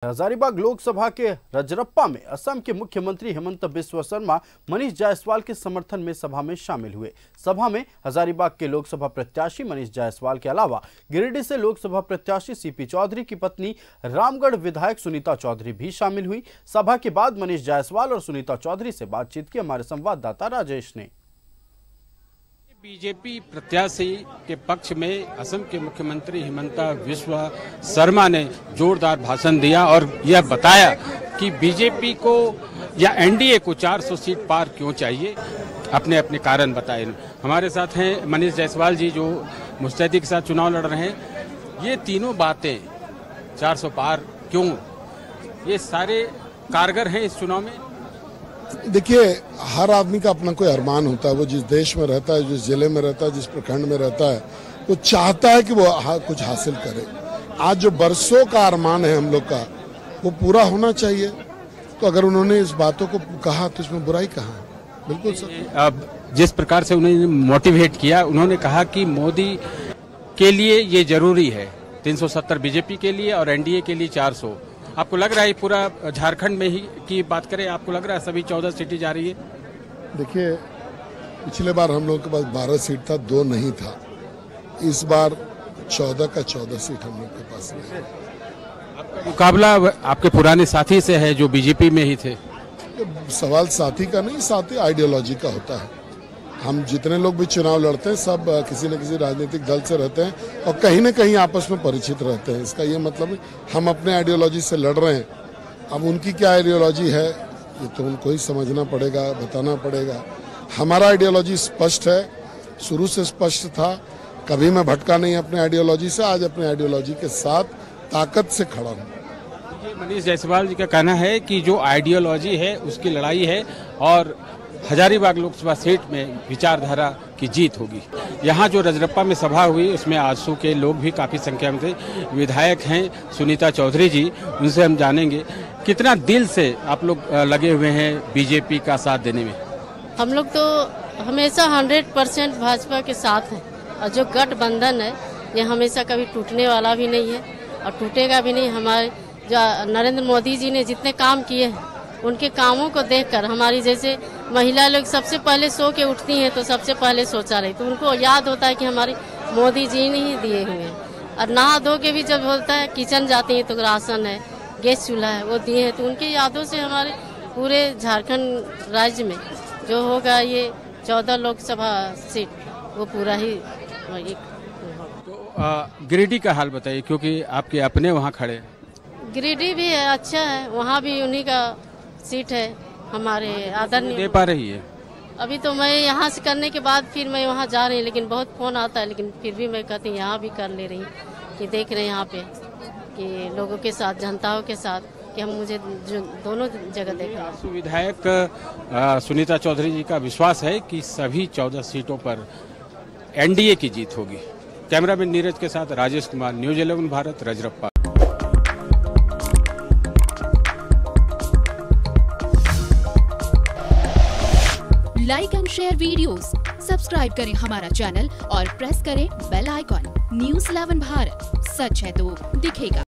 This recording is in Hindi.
हजारीबाग लोकसभा के रजरप्पा में असम के मुख्यमंत्री हेमंत बिस्वा शर्मा मनीष जायसवाल के समर्थन में सभा में शामिल हुए। सभा में हजारीबाग के लोकसभा प्रत्याशी मनीष जायसवाल के अलावा गिरिडीह से लोकसभा प्रत्याशी सीपी चौधरी की पत्नी रामगढ़ विधायक सुनीता चौधरी भी शामिल हुई। सभा के बाद मनीष जायसवाल और सुनीता चौधरी से बातचीत की हमारे संवाददाता राजेश ने। बीजेपी प्रत्याशी के पक्ष में असम के मुख्यमंत्री हेमंत बिस्वा शर्मा ने जोरदार भाषण दिया और यह बताया कि बीजेपी को या एनडीए को 400 सीट पार क्यों चाहिए। अपने अपने कारण बताए। हमारे साथ हैं मनीष जायसवाल जी जो मुस्तैदी के साथ चुनाव लड़ रहे हैं। ये तीनों बातें 400 पार क्यों, ये सारे कारगर हैं इस चुनाव में। देखिए, हर आदमी का अपना कोई अरमान होता है। वो जिस देश में रहता है, जिस जिले में रहता है, जिस प्रखंड में रहता है, वो चाहता है कि वो कुछ हासिल करे। आज जो बरसों का अरमान है हम लोग का, वो पूरा होना चाहिए। तो अगर उन्होंने इस बातों को कहा तो इसमें बुराई कहाँ है? बिल्कुल सर। अब जिस प्रकार से उन्होंने मोटिवेट किया, उन्होंने कहा कि मोदी के लिए ये जरूरी है 370 बीजेपी के लिए और एनडीए के लिए 400। आपको लग रहा है पूरा झारखंड में ही की बात करें, आपको लग रहा है सभी 14 सीटें जा रही है? देखिए, पिछले बार हम लोग के पास 12 सीट था, 2 नहीं था। इस बार 14 का 14 सीट हम लोग के पास है। आपका मुकाबला आपके पुराने साथी से है जो बीजेपी में ही थे। सवाल साथी का नहीं, साथी आइडियोलॉजी का होता है। हम जितने लोग भी चुनाव लड़ते हैं सब किसी न किसी राजनीतिक दल से रहते हैं और कहीं न कहीं आपस में परिचित रहते हैं। इसका ये मतलब हम अपने आइडियोलॉजी से लड़ रहे हैं। अब उनकी क्या आइडियोलॉजी है ये तो उनको ही समझना पड़ेगा, बताना पड़ेगा। हमारा आइडियोलॉजी स्पष्ट है, शुरू से स्पष्ट था। कभी मैं भटका नहीं अपने आइडियोलॉजी से। आज अपने आइडियोलॉजी के साथ ताकत से खड़ा हूँ। मनीष जायसवाल जी का कहना है कि जो आइडियोलॉजी है उसकी लड़ाई है और हजारीबाग लोकसभा सीट में विचारधारा की जीत होगी। यहाँ जो रजरप्पा में सभा हुई उसमें आजसू के लोग भी काफी संख्या में थे। विधायक हैं सुनीता चौधरी जी, उनसे हम जानेंगे कितना दिल से आप लोग लगे हुए हैं बीजेपी का साथ देने में। हम लोग तो हमेशा 100% भाजपा के साथ हैं और जो गठबंधन है ये हमेशा कभी टूटने वाला भी नहीं है और टूटेगा भी नहीं। हमारे जो नरेंद्र मोदी जी ने जितने काम किए हैं उनके कामों को देखकर हमारी जैसे महिला लोग सबसे पहले सो के उठती हैं तो सबसे पहले सोचा रही तो उनको याद होता है कि हमारी मोदी जी ने ही दिए हुए हैं। और नहा धो के भी जब होता है किचन जाती हैं तो राशन है, गैस चूल्हा है, वो दिए हैं। तो उनकी यादों से हमारे पूरे झारखंड राज्य में जो होगा ये 14 लोकसभा सीट वो पूरा ही तो गिरिडीह का हाल बताइए क्योंकि आपके अपने वहाँ खड़े हैं। गिरिडीह भी है, अच्छा है, वहाँ भी उन्हीं का सीट है। हमारे आदरणीय दे पा रही है। अभी तो मैं यहाँ से करने के बाद फिर मैं वहाँ जा रही हूँ, लेकिन बहुत फोन आता है, लेकिन फिर भी मैं कहती हूँ यहाँ भी कर ले रही कि देख रहे हैं यहाँ पे कि लोगों के साथ, जनताओं के साथ कि हम मुझे दोनों जगह देख रहे हैं। विधायक सुनीता चौधरी जी का विश्वास है कि सभी 14 सीटों पर एनडीए की जीत होगी। कैमरामैन नीरज के साथ Rajesh Kumar, news 11 Bharat, Rajrappa. Like and share videos, subscribe करें हमारा चैनल और प्रेस करें बेल आइकॉन। न्यूज़ 11 भारत, सच है तो दिखेगा।